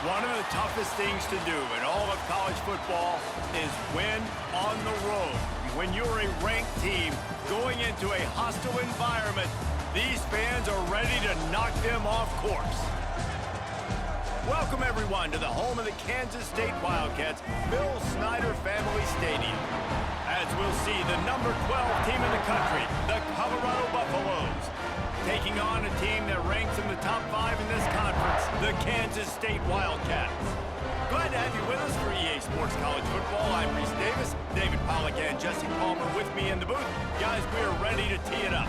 One of the toughest things to do in all of college football is win on the road. When you're a ranked team going into a hostile environment, these fans are ready to knock them off course. Welcome, everyone, to the home of the Kansas State Wildcats, Bill Snyder Family Stadium. As we'll see, the number 12 team in the country, the Colorado Buffaloes, taking on a team that ranks in the top 5 in this conference, the Kansas State Wildcats. Glad to have you with us for EA Sports College Football. I'm Reese Davis, David Pollack and Jesse Palmer with me in the booth. Guys, we are ready to tee it up.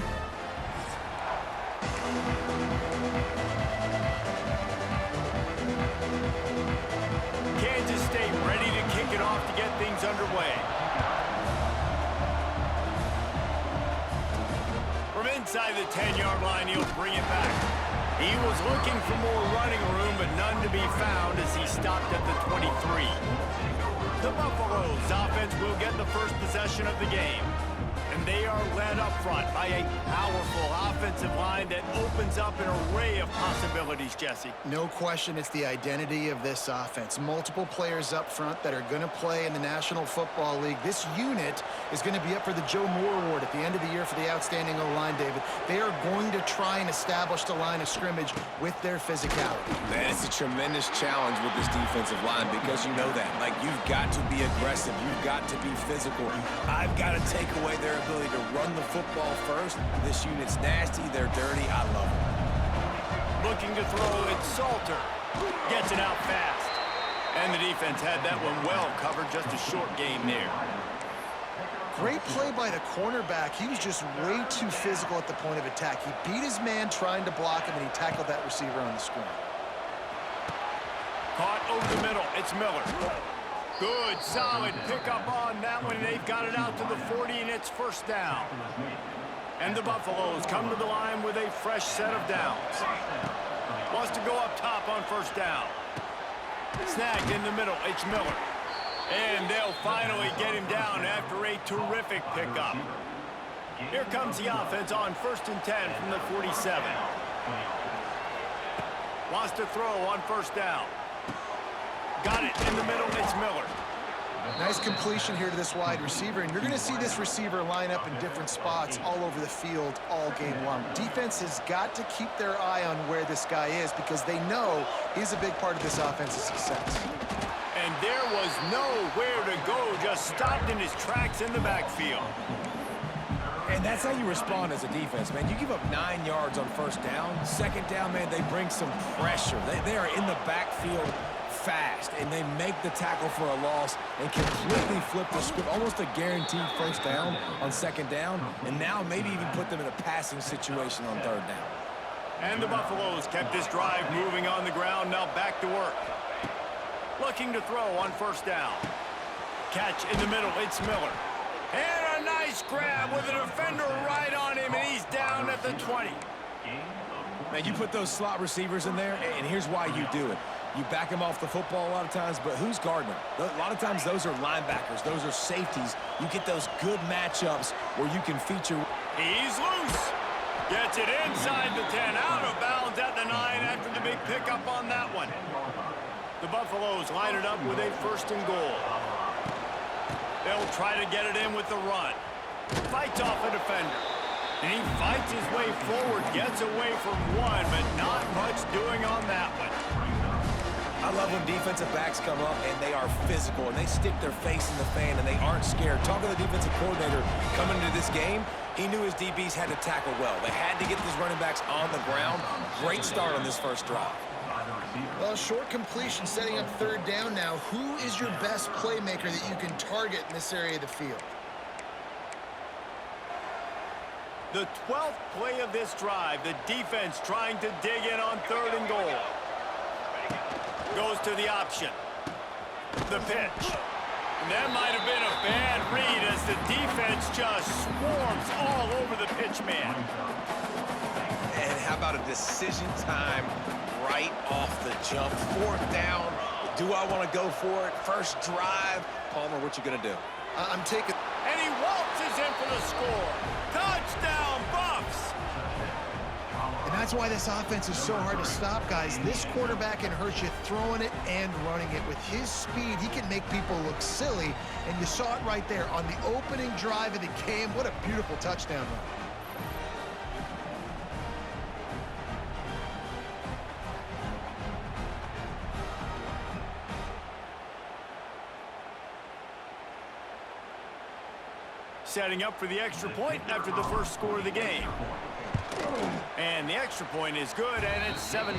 Kansas State ready to kick it off to get things underway. From inside the 10-yard line, he'll bring it back. He was looking for more running room, but none to be found as he stopped at the 23. The Buffaloes offense will get the first possession of the game. And they are led up front by a powerful offensive line that opens up an array of possibilities, Jesse. No question, it's the identity of this offense. Multiple players up front that are going to play in the National Football League. This unit is going to be up for the Joe Moore Award at the end of the year for the outstanding O-line, David. They are going to try and establish the line of scrimmage with their physicality. Man, it's a tremendous challenge with this defensive line because you know that. Like, you've got to be aggressive. You've got to be physical. I've got to take away their ability to run the football first. This unit's nasty. They're dirty. I love them. Looking to throw, it's Salter. Gets it out fast. And the defense had that one well covered. Just a short gain there. Great play by the cornerback. He was just way too physical at the point of attack. He beat his man trying to block him, and he tackled that receiver on the screen. Caught over the middle. It's Miller. Good, solid pickup on that one. They've got it out to the 40, and it's first down. And the Buffaloes come to the line with a fresh set of downs. Wants to go up top on first down. Snagged in the middle. It's Miller. And they'll finally get him down after a terrific pickup. Here comes the offense on 1st and 10 from the 47. Wants to throw on first down. Got it in the middle, it's Miller. Nice completion here to this wide receiver, and you're going to see this receiver line up in different spots all over the field all game long. Defense has got to keep their eye on where this guy is because they know he's a big part of this offense's success. And there was nowhere to go, just stopped in his tracks in the backfield. And that's how you respond as a defense, man. You give up 9 yards on first down. Second down, man, they bring some pressure. They are in the backfield fast, and they make the tackle for a loss and completely flip the script, almost a guaranteed first down on second down, and now maybe even put them in a passing situation on third down. And the Buffaloes kept this drive moving on the ground, now back to work. Looking to throw on first down. Catch in the middle, it's Miller. And a nice grab with a defender right on him, and he's down at the 20. Man, you put those slot receivers in there, and here's why you do it. You back them off the football a lot of times, but who's guarding them? A lot of times those are linebackers. Those are safeties. You get those good matchups where you can feature. He's loose. Gets it inside the 10. Out of bounds at the 9 after the big pickup on that one. The Buffaloes line it up with a 1st and goal. They'll try to get it in with the run. Fights off a defender. And he fights his way forward. Gets away from one, but not much doing on that one. I love when defensive backs come up and they are physical and they stick their face in the fan and they aren't scared. Talking to the defensive coordinator coming into this game, he knew his DBs had to tackle well. They had to get these running backs on the ground. Great start on this first drive. Well, short completion setting up third down now. Who is your best playmaker that you can target in this area of the field? The 12th play of this drive, the defense trying to dig in on 3rd and goal. Goes to the option. The pitch. And that might have been a bad read as the defense just swarms all over the pitch man. And how about a decision time right off the jump? 4th down. Do I want to go for it? First drive. Palmer, what you going to do? I'm taking... And he waltzes in for the score. Touchdown, Buffs! And that's why this offense is so hard to stop, guys. This quarterback can hurt you throwing it and running it. With his speed, he can make people look silly, and you saw it right there on the opening drive of the game. What a beautiful touchdown run. Setting up for the extra point after the first score of the game. And the extra point is good, and it's 7-0.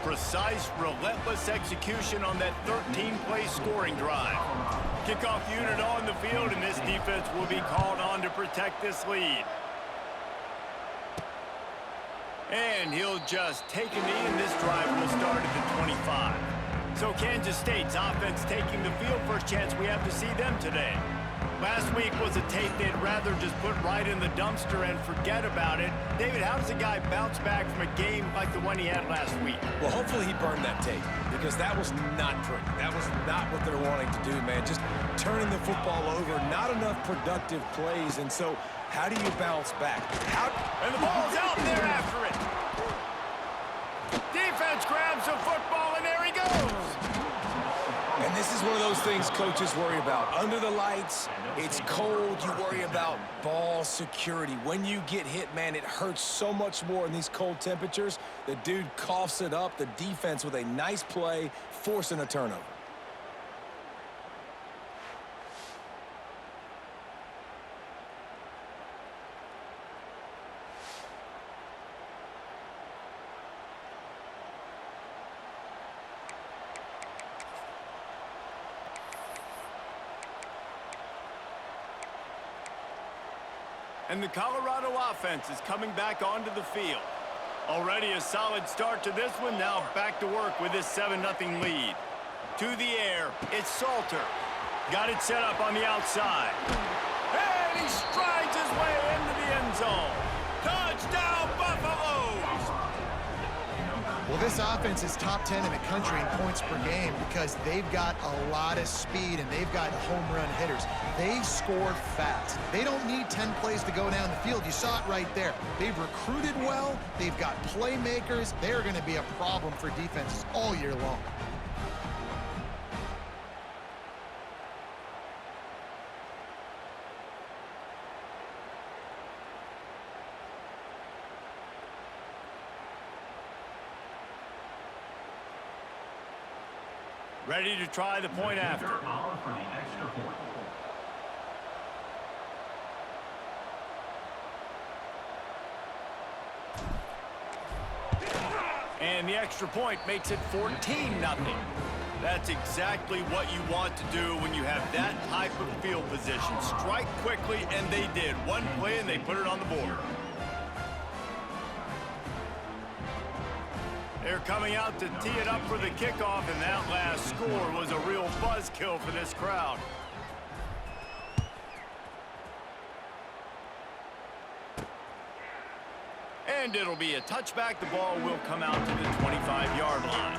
Precise, relentless execution on that 13-play scoring drive. Kickoff unit on the field, and this defense will be called on to protect this lead. And he'll just take a knee, and this drive will start at the 25. So Kansas State's offense taking the field. First chance we have to see them today. Last week was a tape they'd rather just put right in the dumpster and forget about it. David, how does a guy bounce back from a game like the one he had last week? Well, hopefully he burned that tape, because that was not pretty. That was not what they're wanting to do, man. Just turning the football over, not enough productive plays. And so how do you bounce back? And the ball's out, and they're after it. Defense grabs the football, and there he goes. And this is one of those things coaches worry about. Under the lights, it's cold, you worry about ball security. When you get hit, man, it hurts so much more in these cold temperatures. The dude coughs it up, the defense with a nice play, forcing a turnover. And the Colorado offense is coming back onto the field. Already a solid start to this one. Now back to work with this 7-0 lead. To the air, it's Salter. Got it set up on the outside. And he strides his way into the end zone. Touchdown, Buffaloes! Well, this offense is top 10 in the country in points per game because they've got a lot of speed and they've got home run hitters. They score fast. They don't need 10 plays to go down the field. You saw it right there. They've recruited well. They've got playmakers. They're going to be a problem for defenses all year long. Ready to try the point after. And the extra point makes it 14-0. That's exactly what you want to do when you have that type of field position. Strike quickly, and they did. One play, and they put it on the board. They're coming out to tee it up for the kickoff, and that last score was a real buzzkill for this crowd. And it'll be a touchback. The ball will come out to the 25-yard line.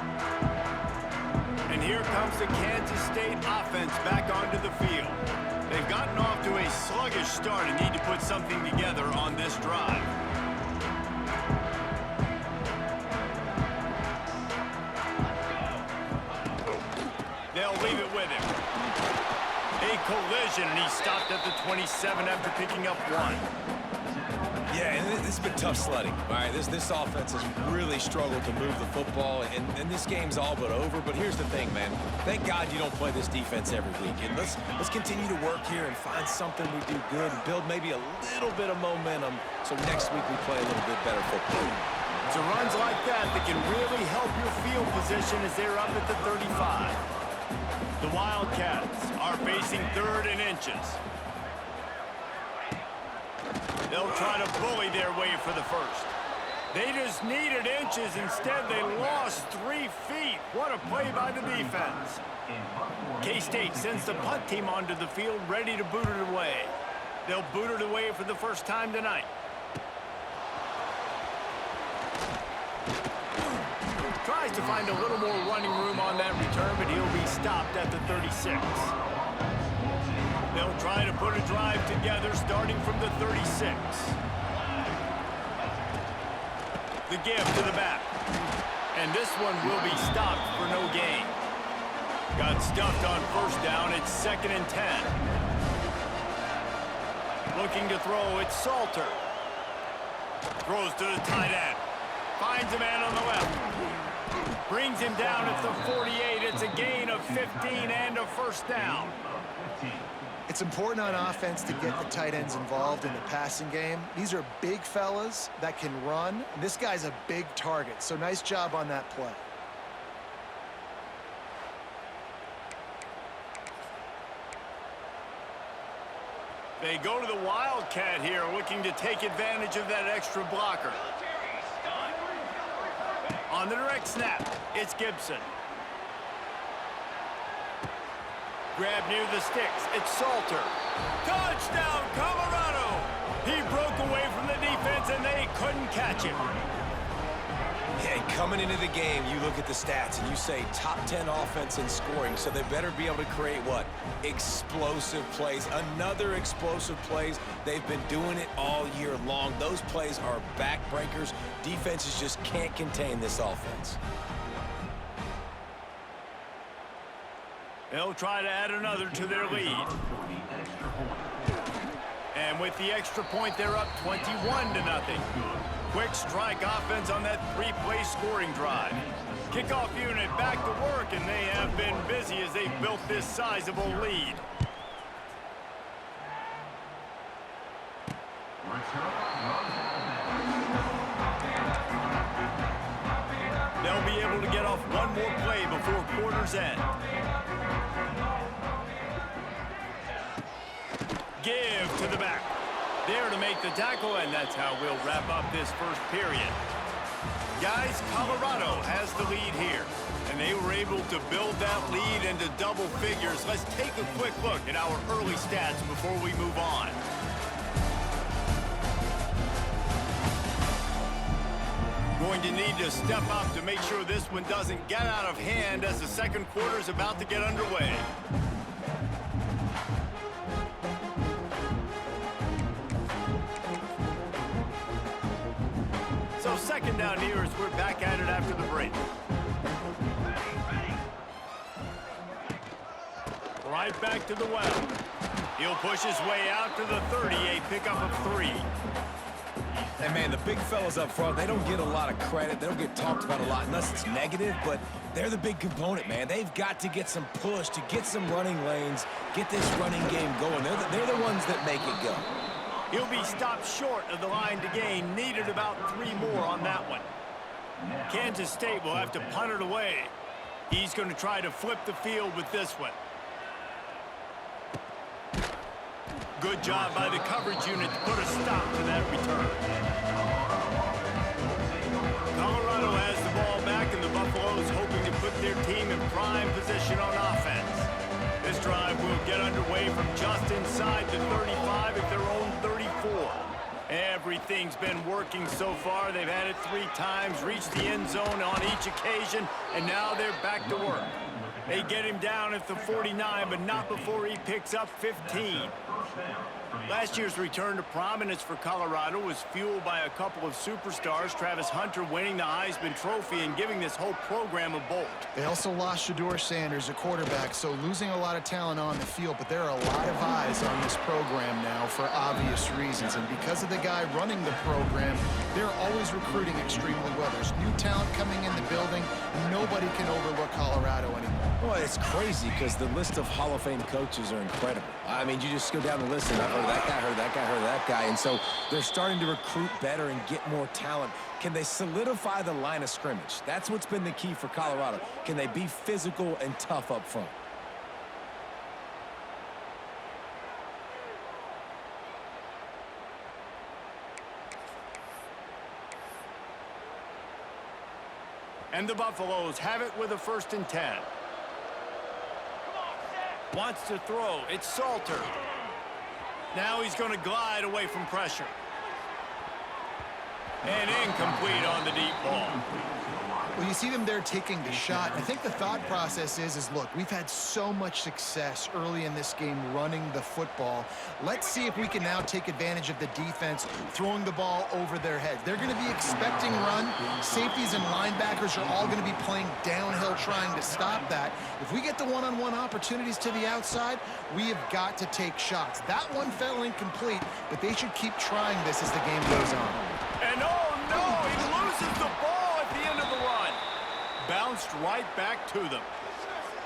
And here comes the Kansas State offense back onto the field. They've gotten off to a sluggish start and need to put something together on this drive. They'll leave it with him. A collision, and he stopped at the 27 after picking up one. Yeah, and this has been tough sledding. All right, this offense has really struggled to move the football, and this game's all but over. But here's the thing, man. Thank God you don't play this defense every week. And let's continue to work here and find something we do good and build maybe a little bit of momentum so next week we play a little bit better football. It's runs like that can really help your field position as they're up at the 35. The Wildcats are facing 3rd and inches. They'll try to bully their way for the first. They just needed inches. Instead, they lost 3 feet. What a play by the defense. K-State sends the punt team onto the field, ready to boot it away. They'll boot it away for the first time tonight. Tries to find a little more running room on that return, but he'll be stopped at the 36. They'll try to put a drive together starting from the 36. The give to the back. And this one will be stopped for no gain. Got stuffed on first down. It's 2nd and 10. Looking to throw. It's Salter. Throws to the tight end. Finds a man on the left. Brings him down at the 48. It's a gain of 15 and a first down. It's important on offense to get the tight ends involved in the passing game. These are big fellas that can run. This guy's a big target, so nice job on that play. They go to the Wildcat here, looking to take advantage of that extra blocker. On the direct snap, it's Gibson. Grab near the sticks. It's Salter. Touchdown, Colorado! He broke away from the defense, and they couldn't catch him. Yeah, coming into the game, you look at the stats, and you say top 10 offense in scoring, so they better be able to create what? Explosive plays. Another explosive plays. They've been doing it all year long. Those plays are backbreakers. Defenses just can't contain this offense. They'll try to add another to their lead. And with the extra point, they're up 21-0. Quick strike offense on that 3-play scoring drive. Kickoff unit back to work, and they have been busy as they've built this sizable lead. They'll be able to get off one more play before quarter's end. Give to the back. There to make the tackle, and that's how we'll wrap up this first period. Guys, Colorado has the lead here, and they were able to build that lead into double figures. Let's take a quick look at our early stats before we move on. Going to need to step up to make sure this one doesn't get out of hand as the second quarter is about to get underway. So second down here as we're back at it after the break. Right back to the well. He'll push his way out to the 38, pickup of 3. And, man, the big fellas up front, they don't get a lot of credit. They don't get talked about a lot unless it's negative, but they're the big component, man. They've got to get some push, to get some running lanes, get this running game going. They're the ones that make it go. He'll be stopped short of the line to gain. Needed about 3 more on that one. Kansas State will have to punt it away. He's going to try to flip the field with this one. Good job by the coverage unit to put a stop to that return. Colorado has the ball back, and the Buffaloes hoping to put their team in prime position on offense. This drive will get underway from just inside the 35 at their own 34. Everything's been working so far. They've had it 3 times, reached the end zone on each occasion, and now they're back to work. They get him down at the 49, but not before he picks up 15. Last year's return to prominence for Colorado was fueled by a couple of superstars, Travis Hunter winning the Heisman Trophy and giving this whole program a bolt. They also lost Shedeur Sanders, a quarterback, so losing a lot of talent on the field, but there are a lot of eyes on this program now for obvious reasons, and because of the guy running the program, they're always recruiting extremely well. There's new talent coming in the building. Nobody can overlook Colorado anymore. Well, it's crazy because the list of Hall of Fame coaches are incredible. I mean, you just go down the list and I've heard that guy, heard that guy, heard that guy. And so they're starting to recruit better and get more talent. Can they solidify the line of scrimmage? That's what's been the key for Colorado. Can they be physical and tough up front? And the Buffaloes have it with a 1st and 10. Wants to throw. It's Salter. Now he's going to glide away from pressure. And incomplete on the deep ball. Well, you see them there taking the shot. I think the thought process is look, we've had so much success early in this game running the football. Let's see if we can now take advantage of the defense throwing the ball over their heads. They're going to be expecting run. Safeties and linebackers are all going to be playing downhill trying to stop that. If we get the one-on-one opportunities to the outside, we have got to take shots. That one fell incomplete, but they should keep trying this as the game goes on. And oh no, he loses the ball. Bounced right back to them.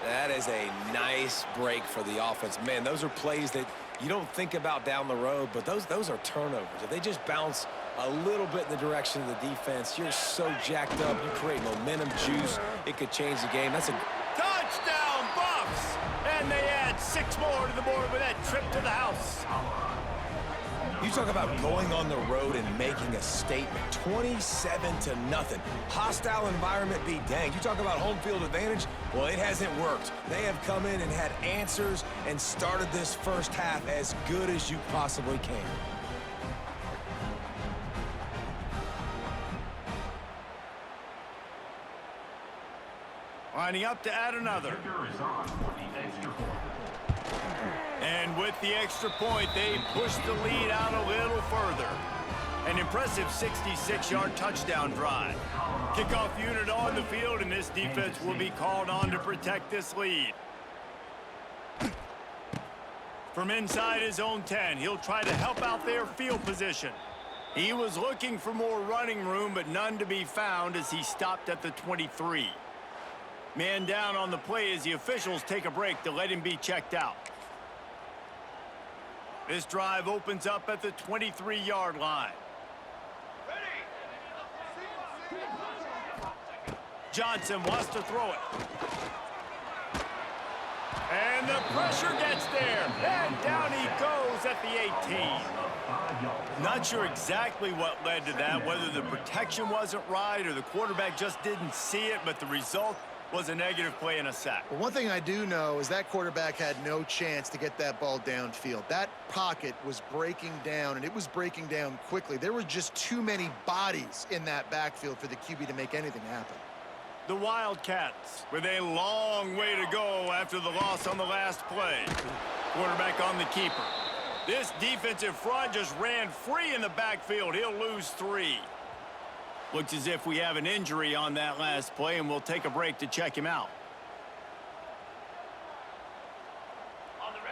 That is a nice break for the offense. Man, those are plays that you don't think about down the road, but those are turnovers. If they just bounce a little bit in the direction of the defense, you're so jacked up. You create momentum juice. It could change the game. That's a touchdown, Buffs! And they add 6 more to the board with that trip to the house. You talk about going on the road and making a statement. 27-0. Hostile environment be danged. You talk about home field advantage. Well, it hasn't worked. They have come in and had answers and started this first half as good as you possibly can. Lining up to add another. And with the extra point, they push the lead out a little further. An impressive 66-yard touchdown drive. Kickoff unit on the field, and this defense will be called on to protect this lead. From inside his own 10, he'll try to help out their field position. He was looking for more running room, but none to be found as he stopped at the 23. Man down on the play as the officials take a break to let him be checked out. This drive opens up at the 23-yard line. Johnson wants to throw it. And the pressure gets there. And down he goes at the 18. Not sure exactly what led to that, whether the protection wasn't right or the quarterback just didn't see it, but the result was a negative play and a sack. Well, one thing I do know is that quarterback had no chance to get that ball downfield. That pocket was breaking down, and it was breaking down quickly. There were just too many bodies in that backfield for the QB to make anything happen. The Wildcats with a long way to go after the loss on the last play. Quarterback on the keeper. This defensive front just ran free in the backfield. He'll lose 3. Looks as if we have an injury on that last play, and we'll take a break to check him out.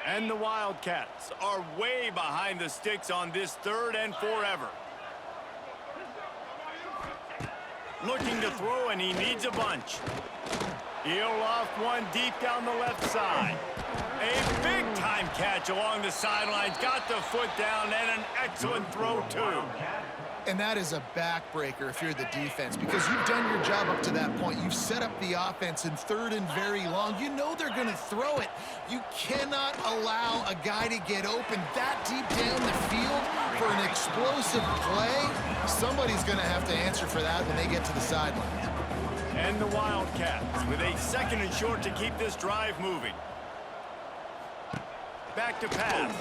And the Wildcats are way behind the sticks on this 3rd and forever. Looking to throw, and he needs a bunch. He'll loft one deep down the left side. A big-time catch along the sidelines. Got the foot down, and an excellent throw, too. And that is a backbreaker if you're the defense, because you've done your job up to that point. You've set up the offense in 3rd and very long. You know they're going to throw it. You cannot allow a guy to get open that deep down the field for an explosive play. Somebody's going to have to answer for that when they get to the sideline. And the Wildcats with a 2nd and short to keep this drive moving. Back to pass.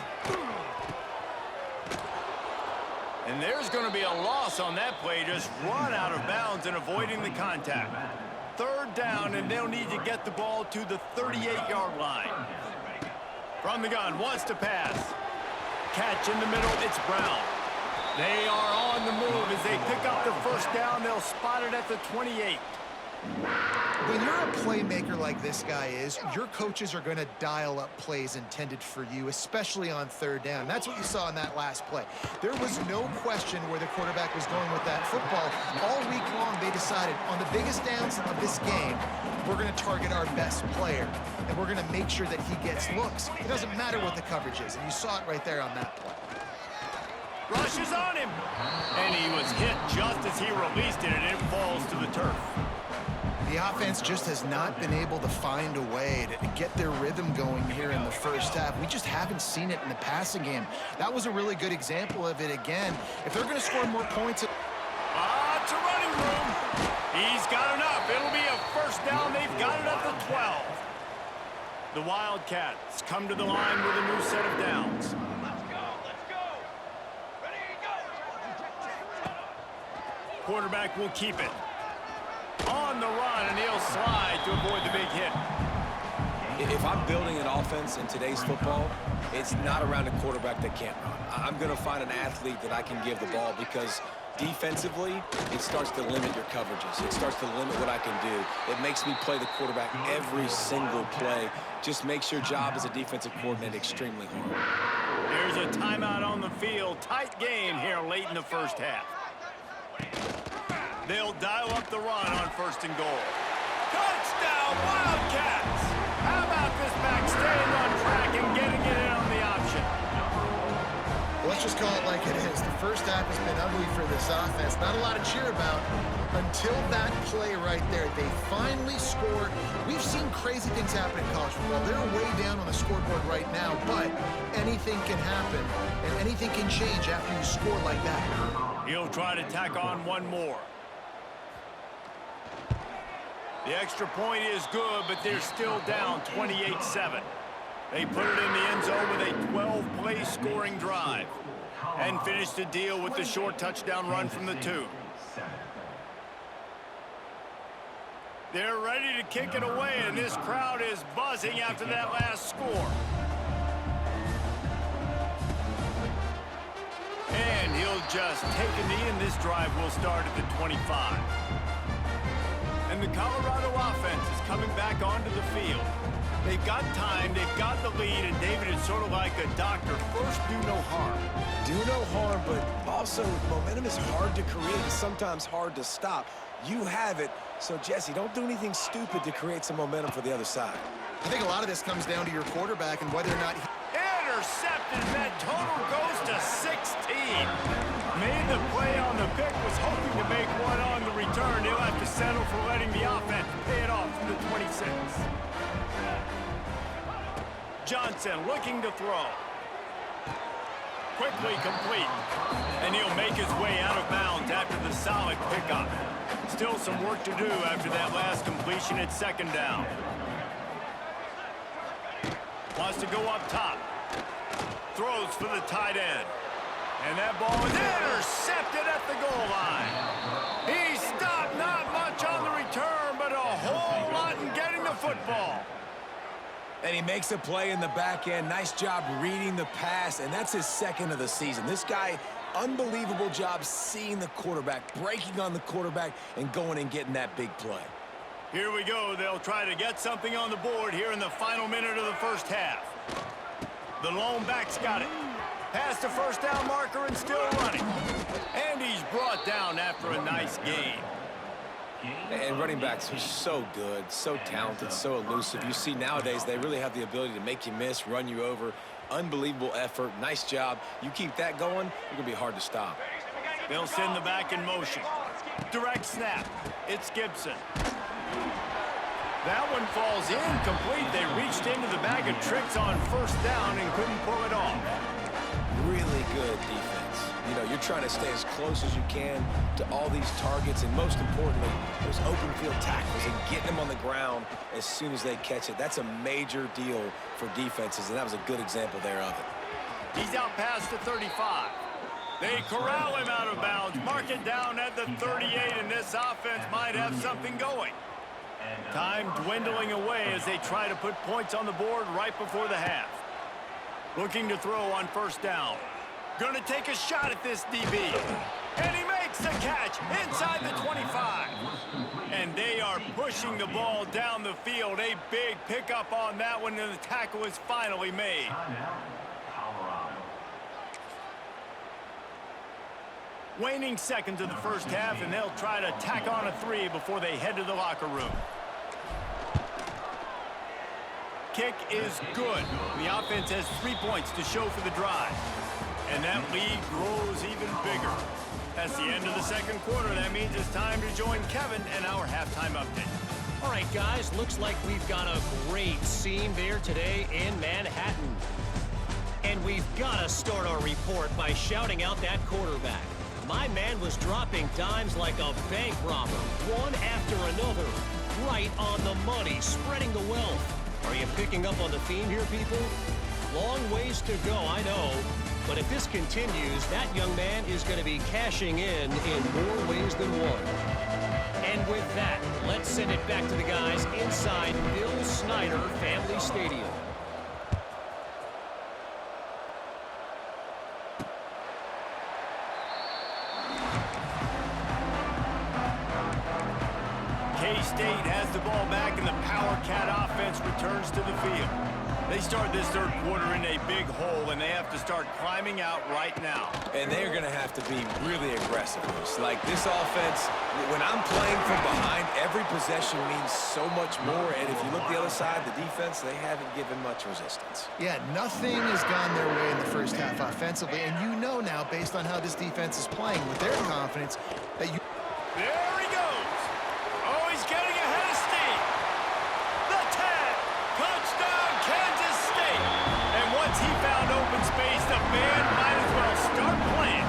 And there's going to be a loss on that play, just run out of bounds and avoiding the contact. 3rd down, and they'll need to get the ball to the 38-yard line. From the gun, wants to pass. Catch in the middle, it's Brown. They are on the move as they pick up the 1st down. They'll spot it at the 28. When you're a playmaker like this guy is, your coaches are going to dial up plays intended for you, especially on 3rd down. That's what you saw in that last play. There was no question where the quarterback was going with that football. All week long, they decided on the biggest downs of this game, we're going to target our best player, and we're going to make sure that he gets looks. It doesn't matter what the coverage is, and you saw it right there on that play. Rushes on him, and he was hit just as he released it, and it falls to the turf. The offense just has not been able to find a way to get their rhythm going here in the first half. We just haven't seen it in the passing game. That was a really good example of it again. If they're going to score more points... It's a running room. He's got enough. It'll be a 1st down. They've got it at the 12. The Wildcats come to the line with a new set of downs. Quarterback will keep it. On the run, and he'll slide to avoid the big hit. If I'm building an offense in today's football, it's not around a quarterback that can't run. I'm going to find an athlete that I can give the ball because defensively, it starts to limit your coverages. It starts to limit what I can do. It makes me play the quarterback every single play. Just makes your job as a defensive coordinator extremely hard. There's a timeout on the field. Tight game here late in the first half. They'll dial up the run on 1st and goal. Touchdown, Wildcats! How about this back staying on track and getting it in on the option? Let's just call it like it is. The first half has been ugly for this offense. Not a lot to cheer about until that play right there. They finally score. We've seen crazy things happen in college football. They're way down on the scoreboard right now, but anything can happen, and anything can change after you score like that. He'll try to tack on one more. The extra point is good, but they're still down 28-7. They put it in the end zone with a 12-play scoring drive and finish the deal with the short touchdown run from the 2. They're ready to kick it away, and this crowd is buzzing after that last score. And he'll just take a knee, and this drive will start at the 25. And the Colorado offense is coming back onto the field. They've got time, they've got the lead, and David is sort of like a doctor. First, do no harm. Do no harm, but also momentum is hard to create and sometimes hard to stop. You have it, so Jesse, don't do anything stupid to create some momentum for the other side. I think a lot of this comes down to your quarterback and whether or not intercepted, and that total goes to 16. Made the play on the pick, was hoping to make one on the return. He'll have to settle for letting the offense pay it off from the 26. Johnson looking to throw. Quickly complete. And he'll make his way out of bounds after the solid pickup. Still some work to do after that last completion at 2nd down. Wants to go up top. Throws for the tight end. And that ball is intercepted at the goal line. He stopped, not much on the return, but a whole lot in getting the football. And he makes a play in the back end. Nice job reading the pass, and that's his 2nd of the season. This guy, unbelievable job seeing the quarterback, breaking on the quarterback, and going and getting that big play. Here we go. They'll try to get something on the board here in the final minute of the first half. The lone back's got it. Past the 1st down marker and still running. And he's brought down after a nice gain. And running backs are so good, so talented, so elusive. You see nowadays they really have the ability to make you miss, run you over. Unbelievable effort. Nice job. You keep that going, it's going to be hard to stop. They'll send the back in motion. Direct snap. It's Gibson. That one falls incomplete. They reached into the bag of tricks on 1st down and couldn't pull it off. Really good defense. You know, you're trying to stay as close as you can to all these targets, and most importantly, those open field tackles and getting them on the ground as soon as they catch it. That's a major deal for defenses, and that was a good example there of it. He's out past the 35. They corral him out of bounds, mark it down at the 38, and this offense might have something going. Time dwindling away as they try to put points on the board right before the half. Looking to throw on 1st down. Going to take a shot at this DB. And he makes the catch inside the 25. And they are pushing the ball down the field. A big pickup on that one, and the tackle is finally made. Waning seconds of the first half, and they'll try to tack on a 3 before they head to the locker room. Kick is good. The offense has 3 points to show for the drive. And that lead grows even bigger. That's the end of the 2nd quarter. That means it's time to join Kevin and our halftime update. All right, guys, looks like we've got a great scene there today in Manhattan. And we've got to start our report by shouting out that quarterback. My man was dropping dimes like a bank robber, one after another, right on the money, spreading the wealth. Are you picking up on the theme here, people? Long ways to go, I know, But if this continues, that young man is going to be cashing in more ways than one. And with that, let's send it back to the guys inside Bill Snyder Family Stadium. K-State has the ball back, and the Power Cat offense returns to the field. They start this third quarter in a big hole, and they have to start climbing out right now. And they're going to have to be really aggressive. Like this offense, when I'm playing from behind, every possession means so much more. And if you look the other side, the defense, they haven't given much resistance. Yeah, nothing has gone their way in the first half offensively. And you know now, based on how this defense is playing with their confidence, that you... There he goes. Oh, he's getting ahead of steam. The tag. Touchdown, Kansas State. And once he found open space, the band might as well start playing.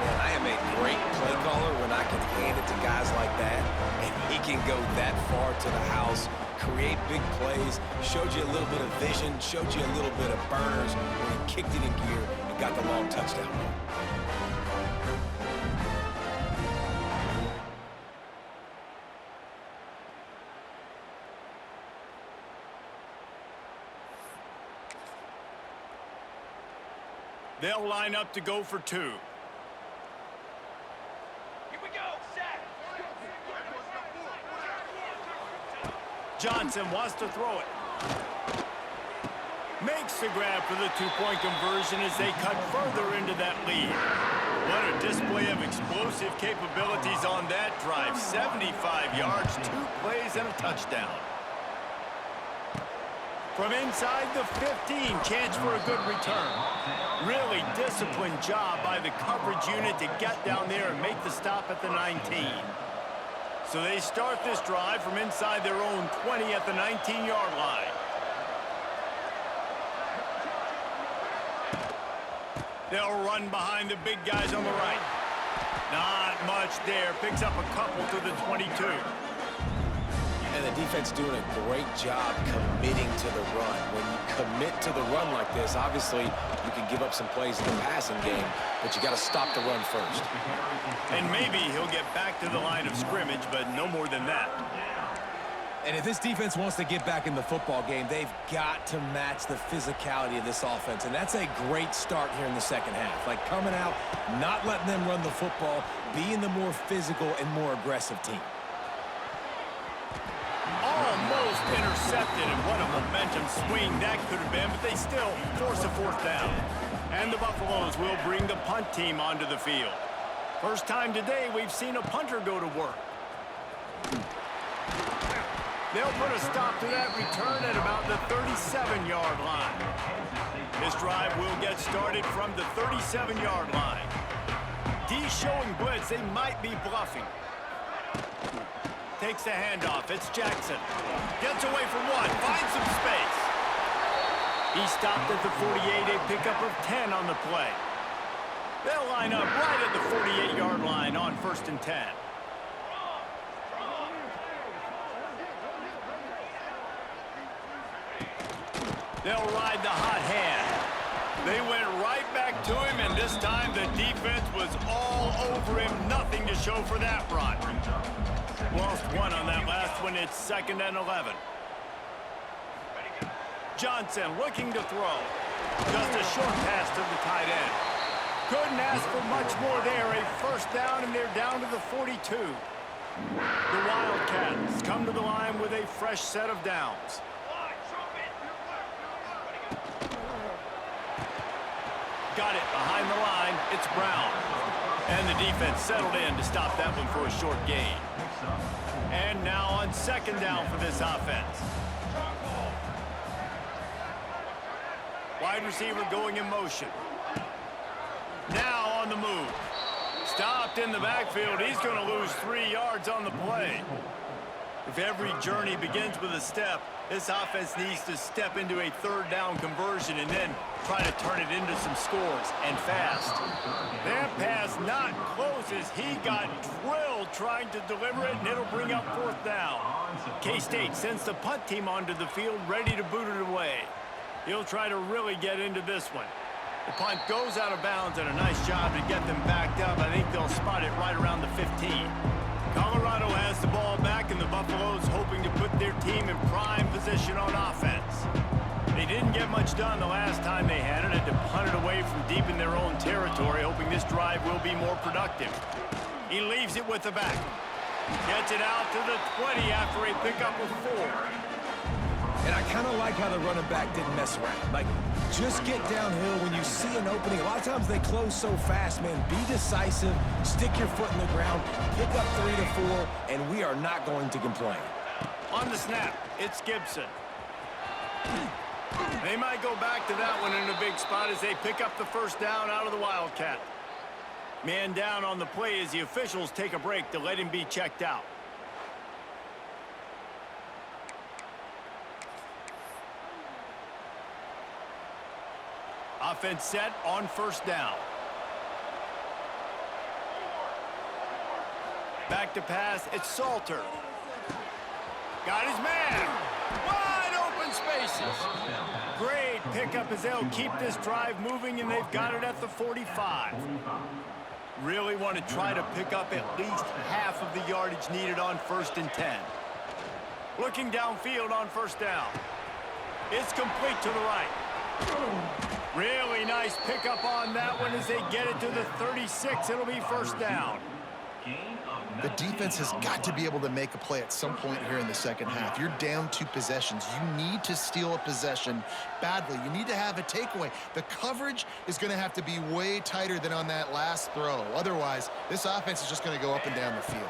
Man, I am a great play caller when I can hand it to guys like that. And he can go that far to the house, create big plays, showed you a little bit of vision, showed you a little bit of burners when he kicked it in gear and got the long touchdown run. They'll line up to go for two. Here we go, set. Johnson wants to throw it. Makes the grab for the two-point conversion as they cut further into that lead. What a display of explosive capabilities on that drive. 75 yards, 2 plays, and a touchdown. From inside the 15, chance for a good return. Really disciplined job by the coverage unit to get down there and make the stop at the 19. So they start this drive from inside their own 20 at the 19-yard line. They'll run behind the big guys on the right. Not much there. Picks up a couple to the 22. And the defense doing a great job committing to the run. When you commit to the run like this, obviously you can give up some plays in the passing game, but you got to stop the run first. And maybe he'll get back to the line of scrimmage, but no more than that. And if this defense wants to get back in the football game, they've got to match the physicality of this offense. And that's a great start here in the second half. Like coming out, not letting them run the football, being the more physical and more aggressive team. Almost intercepted, and what a momentum swing that could have been, but they still force a fourth down. And the Buffaloes will bring the punt team onto the field. First time today we've seen a punter go to work. They'll put a stop to that return at about the 37-yard line. This drive will get started from the 37-yard line. D showing blitz, they might be bluffing. Takes the handoff. It's Jackson. Gets away from one. Finds some space. He stopped at the 48, a pickup of 10 on the play. They'll line up right at the 48-yard line on 1st and 10. They'll ride the hot hand. They went right back to him, and this time the defense was all over him. Nothing to show for that run. Lost one on that last one. It's 2nd and 11. Johnson looking to throw. Just a short pass to the tight end. Couldn't ask for much more there. A first down, and they're down to the 42. The Wildcats come to the line with a fresh set of downs. Got it behind the line. It's Brown. And the defense settled in to stop that one for a short gain. And now on 2nd down for this offense. Wide receiver going in motion. Now on the move. Stopped in the backfield. He's going to lose 3 yards on the play. If every journey begins with a step, this offense needs to step into a 3rd down conversion and then try to turn it into some scores, and fast. That pass not close as he got drilled trying to deliver it, and it'll bring up 4th down. K-State sends the punt team onto the field, ready to boot it away. He'll try to really get into this one. The punt goes out of bounds, and a nice job to get them backed up. I think they'll spot it right around the 15. Colorado has the ball back, and the Buffaloes hoping to put their team in prime position on offense. They didn't get much done the last time they had it, to punt it away from deep in their own territory, hoping this drive will be more productive. He leaves it with the back. Gets it out to the 20 after a pickup of 4. And I kind of like how the running back didn't mess around. Like, just get downhill when you see an opening. A lot of times they close so fast, man. Be decisive, stick your foot in the ground, pick up 3 to 4, and we are not going to complain. On the snap, it's Gibson. They might go back to that one in a big spot as they pick up the first down out of the Wildcat. Man down on the play as the officials take a break to let him be checked out. Offense set on first down. Back to pass, it's Salter. Got his man. Wide open spaces. Great pickup as they'll keep this drive moving, and they've got it at the 45. Really want to try to pick up at least half of the yardage needed on 1st and 10. Looking downfield on first down. It's complete to the right. Really nice pickup on that one as they get it to the 36. It'll be first down. The defense has got to be able to make a play at some point here in the second half. You're down 2 possessions. You need to steal a possession badly. You need to have a takeaway. The coverage is going to have to be way tighter than on that last throw. Otherwise, this offense is just going to go up and down the field.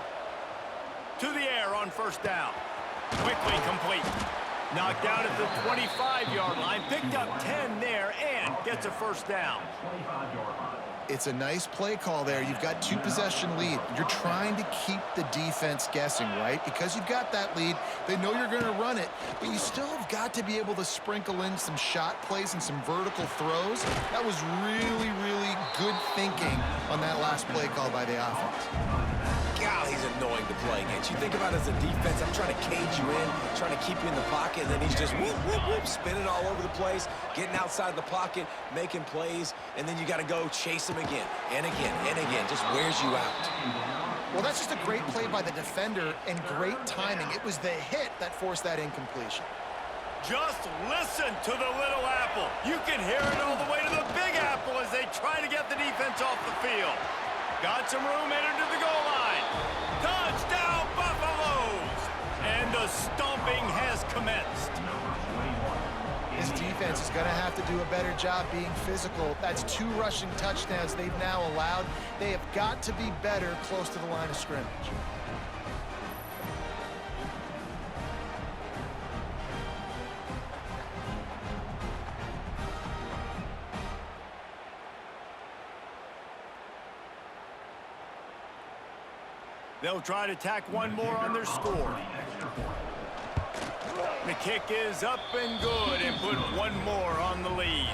To the air on first down. Quickly complete. Knocked out at the 25-yard line. Picked up 10 there and gets a first down. It's a nice play call there. You've got 2 possession lead. You're trying to keep the defense guessing, right? Because you've got that lead, they know you're going to run it, but you still have got to be able to sprinkle in some shot plays and some vertical throws. That was really, really good thinking on that last play call by the offense. God, he's annoying to play against. You think about it as a defense, I'm trying to cage you in, trying to keep you in the pocket, and then he's just whoop, whoop, whoop, spinning all over the place, getting outside the pocket, making plays, and then you got to go chase him again and again and again. Just wears you out. Well, that's just a great play by the defender and great timing. It was the hit that forced that incompletion. Just listen to the little apple. You can hear it all the way to the big apple as they try to get the defense off the field. Got some room, entered to the goal line. Touchdown, Buffaloes! And the stomping has commenced. This defense is going to have to do a better job being physical. That's 2 rushing touchdowns they've now allowed. They have got to be better close to the line of scrimmage. They'll try to tack one more on their score. The kick is up and good and put one more on the lead.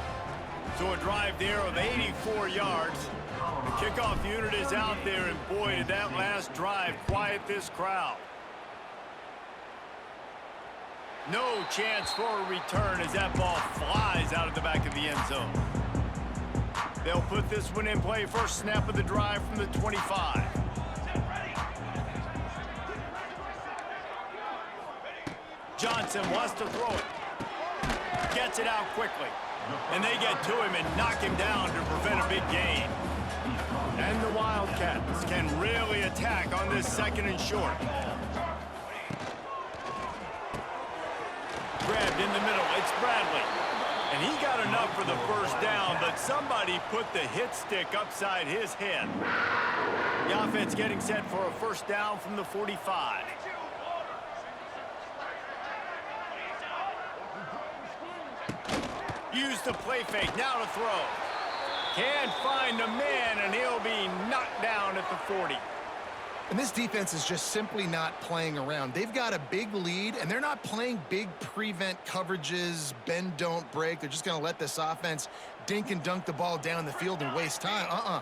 So a drive there of 84 yards. The kickoff unit is out there, and boy, did that last drive quiet this crowd. No chance for a return as that ball flies out of the back of the end zone. They'll put this one in play. First snap of the drive from the 25. Johnson wants to throw it. Gets it out quickly. And they get to him and knock him down to prevent a big gain. And the Wildcats can really attack on this 2nd and short. Grabbed in the middle. It's Bradley. And he got enough for the first down, but somebody put the hit stick upside his head. The offense getting set for a first down from the 45. Use the play fake, now to throw. Can't find a man, and he'll be knocked down at the 40. And this defense is just simply not playing around. They've got a big lead, and they're not playing big prevent coverages, bend, don't break. They're just going to let this offense dink and dunk the ball down the field and waste time.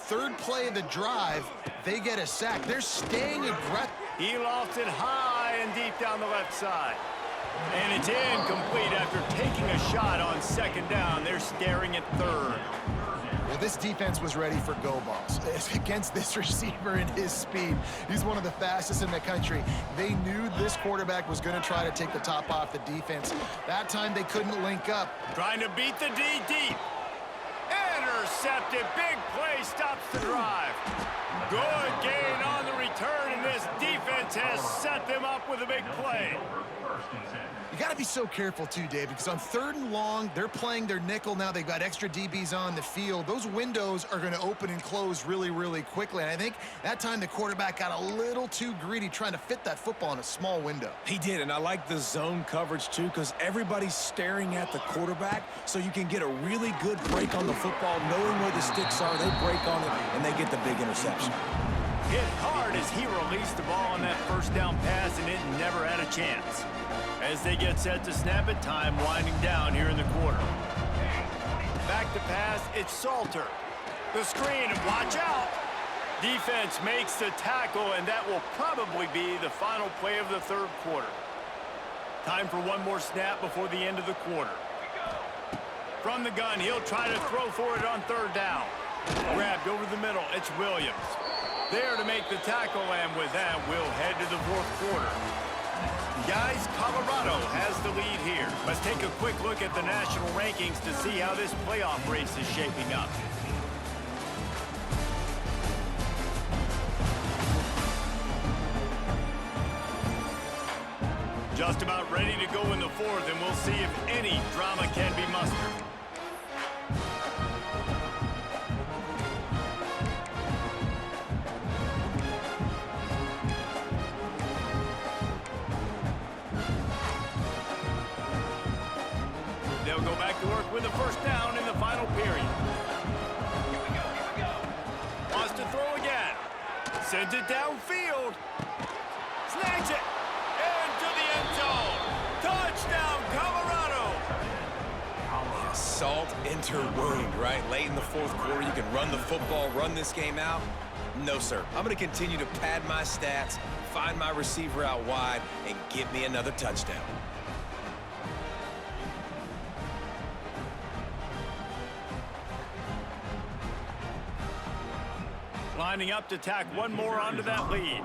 3rd play of the drive, they get a sack. They're staying aggressive. He lofts it high and deep down the left side. And it's incomplete after taking a shot on second down. They're staring at third. Well, this defense was ready for go balls. Against this receiver and his speed, he's one of the fastest in the country. They knew this quarterback was going to try to take the top off the defense. That time they couldn't link up. Trying to beat the D deep. Intercepted. Big play stops the drive. Good gain on the return, and this defense has set them up with a big play. You got to be so careful too, Dave, because on 3rd and long, they're playing their nickel now. They've got extra DBs on the field. Those windows are going to open and close really, really quickly. And I think that time the quarterback got a little too greedy trying to fit that football in a small window. He did, and I like the zone coverage too, because everybody's staring at the quarterback, so you can get a really good break on the football, knowing where the sticks are. They break on it, and they get the big interception. Hit hard as he released the ball on that first down pass, and it never had a chance. As they get set to snap it, time winding down here in the quarter. Back to pass, it's Salter. The screen, and watch out! Defense makes the tackle, and that will probably be the final play of the third quarter. Time for one more snap before the end of the quarter. From the gun, he'll try to throw for it on 3rd down. Grabbed over the middle, it's Williams. There to make the tackle, and with that, we'll head to the 4th quarter. Guys, Colorado has the lead here. Let's take a quick look at the national rankings to see how this playoff race is shaping up. Just about ready to go in the 4th, and we'll see if any drama can be mustered. They'll go back to work with a first down in the final period. Here we go. Wants to throw again. Sends it downfield. Snags it. Into the end zone. Touchdown, Colorado. Salt enter wound, right? Late in the 4th quarter, you can run the football, run this game out. No, sir. I'm going to continue to pad my stats, find my receiver out wide, and get me another touchdown. Lining up to tack one more onto that lead.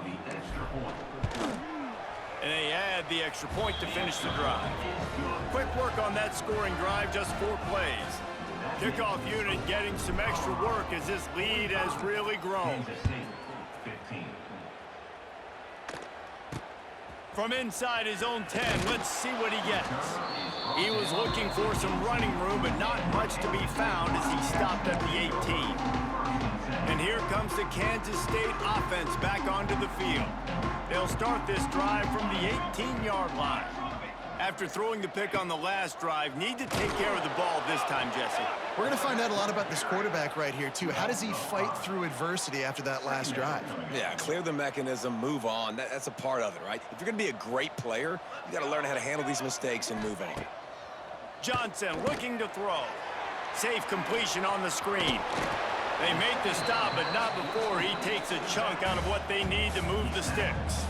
And they add the extra point to finish the drive. Quick work on that scoring drive, just 4 plays. Kickoff unit getting some extra work as this lead has really grown. From inside his own 10, let's see what he gets. He was looking for some running room, but not much to be found as he stopped at the 18. And here comes the Kansas State offense back onto the field. They'll start this drive from the 18-yard line. After throwing the pick on the last drive, need to take care of the ball this time, Jesse. We're going to find out a lot about this quarterback right here, too. How does he fight through adversity after that last drive? Yeah, clear the mechanism, move on. That's a part of it, right? If you're going to be a great player, you got to learn how to handle these mistakes and move on. Johnson looking to throw. Safe completion on the screen. They make the stop, but not before he takes a chunk out of what they need to move the sticks.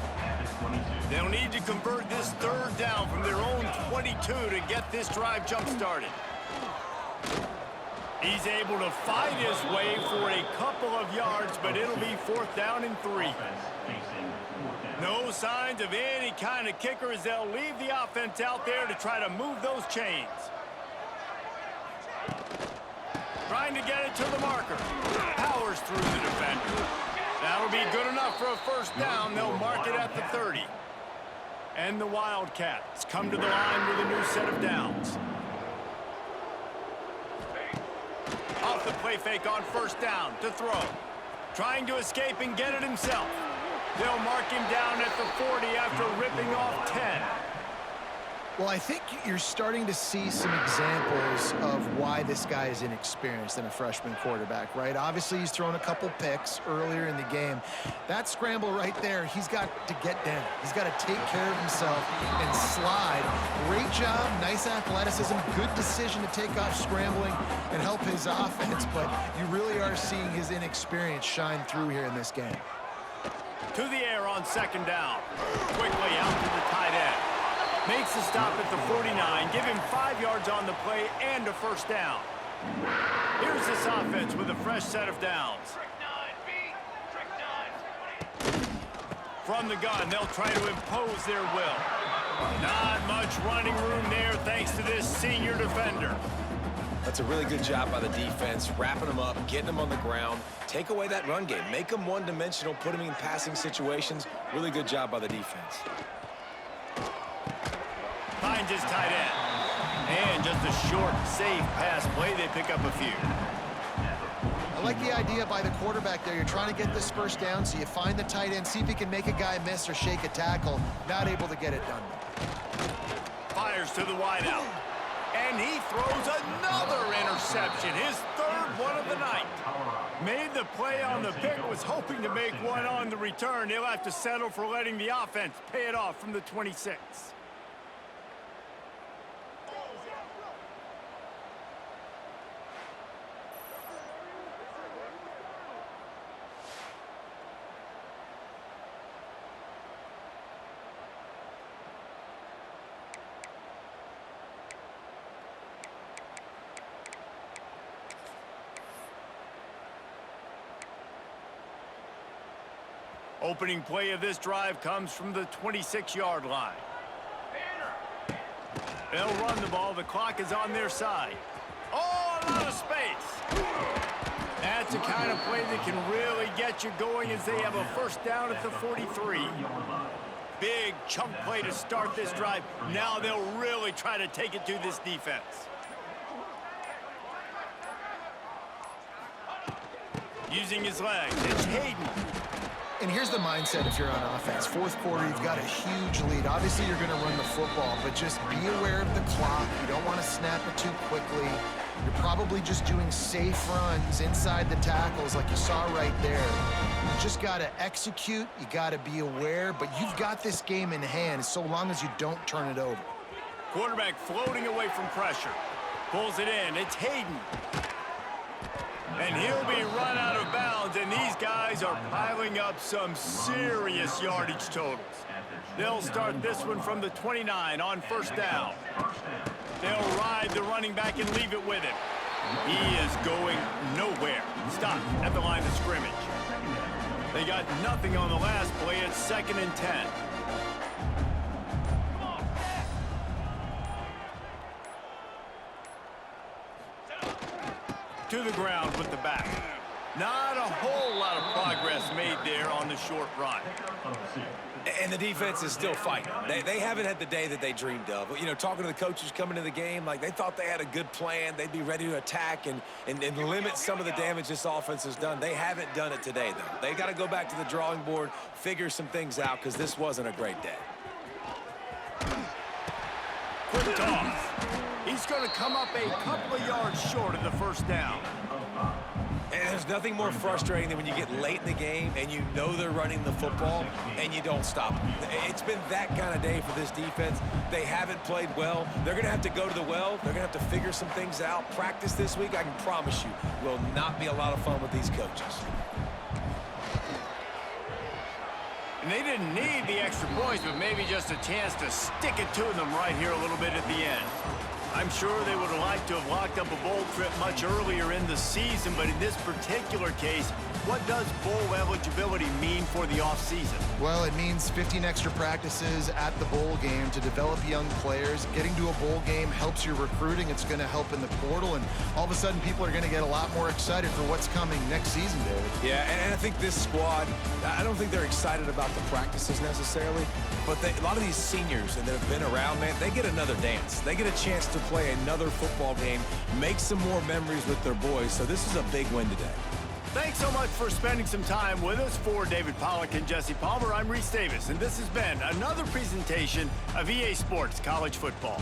They'll need to convert this 3rd down from their own 22 to get this drive jump-started. He's able to fight his way for a couple of yards, but it'll be 4th down and 3. No signs of any kind of kicker as they'll leave the offense out there to try to move those chains. Trying to get it to the marker. Powers through the defender. That'll be good enough for a first down. They'll mark it at the 30. And the Wildcats come to the line with a new set of downs. Off the play fake on first down to throw. Trying to escape and get it himself. They'll mark him down at the 40 after ripping off 10. Well, I think you're starting to see some examples of why this guy is inexperienced in a freshman quarterback, right? Obviously, he's thrown a couple picks earlier in the game. That scramble right there, he's got to get down. He's got to take care of himself and slide. Great job, nice athleticism, good decision to take off scrambling and help his offense, but you really are seeing his inexperience shine through here in this game. To the air on second down. Quickly out to the tight end. Makes the stop at the 49, give him 5 yards on the play and a first down. Here's this offense with a fresh set of downs. From the gun, they'll try to impose their will. Not much running room there thanks to this senior defender. That's a really good job by the defense, wrapping them up, getting them on the ground. Take away that run game. Make them one-dimensional, put them in passing situations. Really good job by the defense. Finds his tight end. And just a short, safe pass play. They pick up a few. I like the idea by the quarterback there. You're trying to get this first down, so you find the tight end, see if he can make a guy miss or shake a tackle. Not able to get it done. Fires to the wideout. And he throws another interception, his third one of the night. Made the play on the pick, was hoping to make one on the return. He'll have to settle for letting the offense pay it off from the 26. Opening play of this drive comes from the 26-yard line. They'll run the ball. The clock is on their side. Oh, a lot of space. That's the kind of play that can really get you going as they have a first down at the 43. Big chunk play to start this drive. Now they'll really try to take it to this defense. Using his legs, it's Hayden. And here's the mindset if you're on offense. Fourth quarter, you've got a huge lead. Obviously, you're going to run the football, but just be aware of the clock. You don't want to snap it too quickly. You're probably just doing safe runs inside the tackles like you saw right there. You just got to execute. You got to be aware, but you've got this game in hand so long as you don't turn it over. Quarterback floating away from pressure. Pulls it in. It's Hayden. And he'll be run out of bounds, and these guys are piling up some serious yardage totals. They'll start this one from the 29 on first down. They'll ride the running back and leave it with him. He is going nowhere. Stop at the line of scrimmage. They got nothing on the last play. It's 2nd and 10. To the ground with the back. Not a whole lot of progress made there on the short run. And the defense is still fighting. They haven't had the day that they dreamed of. You know, talking to the coaches coming into the game, like they thought they had a good plan. They'd be ready to attack and limit some of the damage this offense has done. They haven't done it today, though. They got to go back to the drawing board, figure some things out, because this wasn't a great day. Quick toss. He's going to come up a couple of yards short of the first down. And there's nothing more frustrating than when you get late in the game and you know they're running the football and you don't stop them. It's been that kind of day for this defense. They haven't played well. They're going to have to go to the well. They're going to have to figure some things out. Practice this week, I can promise you, will not be a lot of fun with these coaches. And they didn't need the extra points, but maybe just a chance to stick it to them right here a little bit at the end. I'm sure they would have liked to have locked up a bowl trip much earlier in the season, but in this particular case, what does bowl eligibility mean for the offseason? Well, it means 15 extra practices at the bowl game to develop young players. Getting to a bowl game helps your recruiting. It's going to help in the portal, and all of a sudden people are going to get a lot more excited for what's coming next season, David. Yeah, and I think this squad, I don't think they're excited about the practices necessarily, but a lot of these seniors that have been around, man, they get another dance. They get a chance to play another football game, make some more memories with their boys, so this is a big win today. Thanks so much for spending some time with us. For David Pollack and Jesse Palmer, I'm Reese Davis, and this has been another presentation of EA Sports College Football.